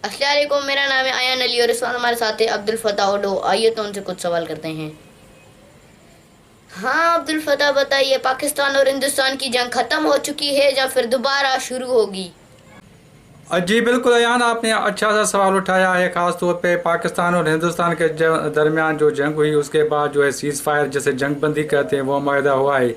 السلام علیکم، میرا نام ہے ایان علی اور اس وقت ہمارے ساتھ ہے عبدالفتاح اوڈو۔ آئیے تو ان سے کچھ سوال کرتے ہیں۔ ہاں عبدالفتاح، بتائیے، پاکستان اور ہندوستان کی جنگ ختم ہو چکی ہے یا پھر دوبارہ شروع ہوگی؟ جی بالکل ایان، آپ نے اچھا سا سوال اٹھایا ہے۔ خاص طور پہ پاکستان اور ہندوستان کے درمیان جو جنگ ہوئی، اس کے بعد جو ہے سیز فائر جیسے جنگ بندی کہتے ہیں وہ معاہدہ ہوا ہے،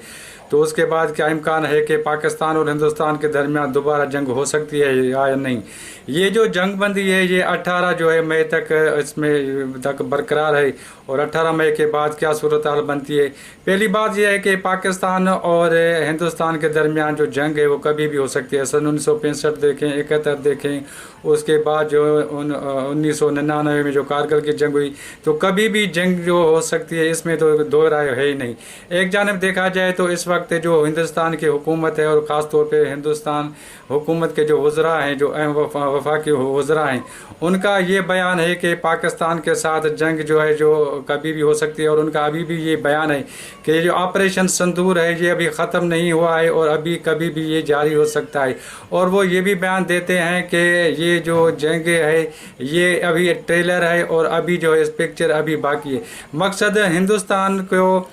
تو اس کے بعد کیا امکان ہے کہ پاکستان اور ہندوستان کے درمیان دوبارہ جنگ ہو سکتی ہے یا نہیں؟ یہ جو جنگ بندی ہے یہ 18 جو ہے مئی تک اس میں تک برقرار ہے، اور 18 مئی کے بعد کیا صورتحال بنتی ہے؟ پہلی بات یہ ہے کہ پاکستان اور ہندوستان کے درمیان جو جنگ ہے وہ کبھی بھی ہو سکتی ہے۔ سن 1965 دیکھیں، 71 دیکھیں، اس کے بعد جو 1999 میں جو کارگل کی جنگ ہوئی، تو کبھی بھی جنگ جو ہو سکتی ہے، اس میں تو دو رائے ہے ہی نہیں۔ ایک جانب دیکھا جائے تو اس وقت جو ہندوستان کی حکومت ہے، اور خاص طور پہ ہندوستان حکومت کے جو وزراء ہیں، جو اہم وفاقی وزراء ہیں، ان کا یہ بیان ہے کہ پاکستان کے ساتھ جنگ جو ہے جو کبھی بھی ہو سکتی ہے، اور ان کا ابھی بھی یہ بیان ہے کہ یہ جو آپریشن سندور ہے یہ ابھی ختم نہیں ہوا ہے، اور ابھی کبھی بھی یہ جاری ہو سکتا ہے۔ اور وہ یہ بھی بیان دیتے ہیں کہ یہ جو جنگ ہے یہ ابھی ٹریلر ہے، اور ابھی جو اس پکچر ابھی باقی ہے۔ مقصد ہندوستان کو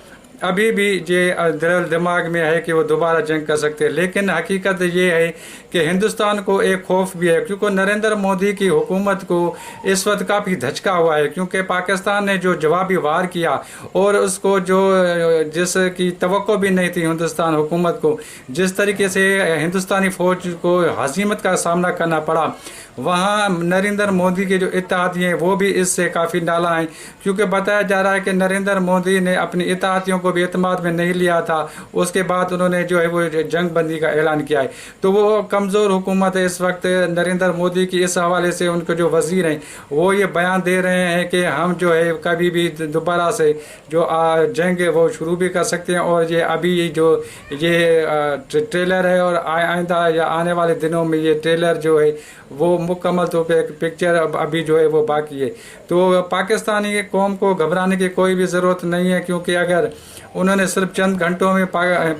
ابھی بھی یہ دماغ میں ہے کہ وہ دوبارہ جنگ کر سکتے ہیں، لیکن حقیقت یہ ہے کہ ہندوستان کو ایک خوف بھی ہے، کیونکہ نریندر مودی کی حکومت کو اس وقت کافی دھچکا ہوا ہے، کیونکہ پاکستان نے جو جوابی وار کیا، اور اس کو جو جس کی توقع بھی نہیں تھی ہندوستان حکومت کو، جس طریقے سے ہندوستانی فوج کو ہزیمت کا سامنا کرنا پڑا، وہاں نریندر مودی کے جو اتحادی ہیں وہ بھی اس سے کافی نالاں ہیں، کیونکہ بتایا جا رہا ہے کہ نریندر مودی نے اپنی اتحادیوں کو بھی اعتماد میں نہیں لیا تھا، اس کے بعد انہوں نے جو ہے وہ جنگ بندی کا اعلان کیا ہے، تو وہ کمزور حکومت ہے اس وقت۔ نریندر مودی کی اس حوالے سے ان کے جو وزیر ہیں وہ یہ بیان دے رہے ہیں کہ ہم جو ہے کبھی بھی دوبارہ سے جو جنگ ہے وہ شروع بھی کر سکتے ہیں، اور یہ ابھی جو یہ ٹریلر ہے، اور آئندہ یا آنے والے دنوں میں یہ ٹریلر جو ہے وہ مکمل طور پہ ایک پکچر ابھی جو ہے وہ باقی ہے۔ تو پاکستانی قوم کو گھبرانے کی کوئی بھی ضرورت نہیں ہے، کیونکہ اگر انہوں نے صرف چند گھنٹوں میں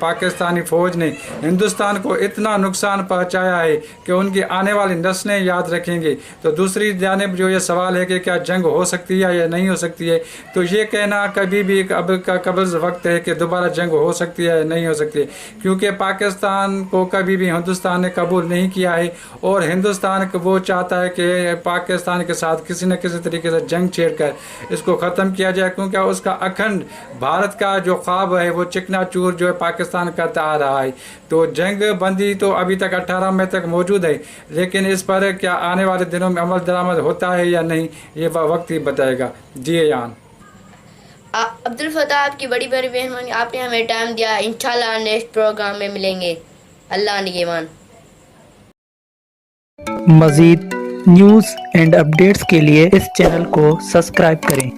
پاکستانی فوج نے ہندوستان کو اتنا نقصان پہنچایا ہے کہ ان کی آنے والی نسلیں یاد رکھیں گے، تو دوسری جانب جو یہ سوال ہے کہ کیا جنگ ہو سکتی ہے یا نہیں ہو سکتی ہے، تو یہ کہنا کبھی بھی قبل وقت ہے کہ دوبارہ جنگ ہو سکتی ہے یا نہیں ہو سکتی ہے، کیونکہ پاکستان کو کبھی بھی ہندوستان نے قبول نہیں کیا ہے، اور ہندوستان وہ چاہتا ہے کہ پاکستان کے ساتھ کسی نہ کسی طریقے سے جنگ چھیڑ کر اس کو ختم کیا جائے، کیونکہ اس کا اکھنڈ بھارت کا جو خواب ہے وہ چکنا چور جو ہے پاکستان کرتا آ رہا ہے۔ تو جنگ بندی تو ابھی تک 18 مئی تک موجود ہے، لیکن اس پر کیا آنے والے دنوں میں عمل درآمد ہوتا ہے یا نہیں یہ وقت ہی بتائے گا۔ جی ایان۔ عبدالفتاح، آپ کی بڑی بڑی مہربانی، آپ نے ہمیں ٹائم دیا۔ انشاءاللہ نیکسٹ پروگرام میں ملیں گے۔ اللہ نگہبان۔ مزید نیوز اینڈ اپڈیٹس کے لیے اس چینل کو سبسکرائب کریں۔